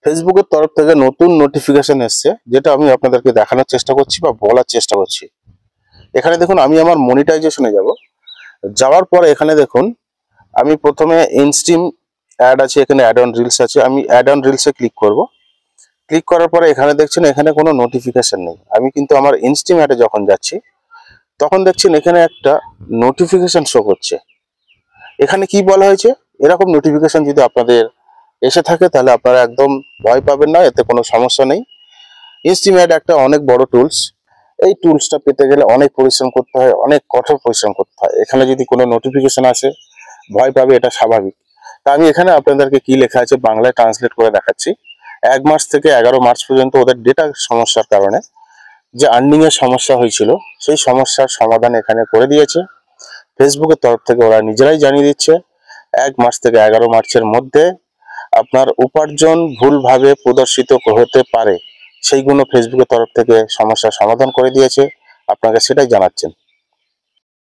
ফেসবুকের তরফ থেকে নতুন নোটিফিকেশন এসছে, যেটা আমি আপনাদেরকে দেখানোর চেষ্টা করছি বা বলার চেষ্টা করছি। এখানে দেখুন, আমি আমার মনিটাইজেশনে যাব। যাওয়ার পরে এখানে দেখুন, আমি প্রথমে ইনস্ট্রিম অ্যাড আছে, এখানে অ্যাড অন রিলস আছে। আমি অ্যাড অন রিলসে ক্লিক করব। ক্লিক করার পরে এখানে দেখছেন এখানে কোনো নোটিফিকেশন নেই। আমি কিন্তু আমার ইনস্ট্রিম অ্যাডে যখন যাচ্ছি তখন দেখছেন এখানে একটা নোটিফিকেশন শো করছে। এখানে কি বলা হয়েছে, এরকম নোটিফিকেশন যদি আপনাদের এসে থাকে তাহলে আপনারা একদম ভয় পাবেন না, এতে কোনো সমস্যা নেই। ইনস্ট্রিম অ্যাড একটা অনেক বড় টুলস। এই টুলসটা পেতে গেলে অনেক পরিশ্রম করতে হয়, অনেক কঠোর পরিশ্রম করতে হয়। এখানে যদি কোনো নোটিফিকেশন আসে ভয় পাবে, এটা স্বাভাবিক। তা আমি এখানে আপনাদেরকে কি লেখা আছে বাংলায় ট্রান্সলেট করে দেখাচ্ছি। 1 মার্চ থেকে 11 মার্চ পর্যন্ত ওদের ডেটা সমস্যার কারণে যে আর্নিং এর সমস্যা হয়েছিল, সেই সমস্যার সমাধান এখানে করে দিয়েছে ফেসবুকের তরফ থেকে। ওরা নিজেরাই জানিয়ে দিচ্ছে 1 মার্চ থেকে 11 মার্চের মধ্যে আপনার উপার্জন ভুলভাবে প্রদর্শিত হতে পারে, সেইগুলো ফেসবুকের তরফ থেকে সমস্যার সমাধান করে দিয়েছে, আপনাকে সেটাই জানাচ্ছেন।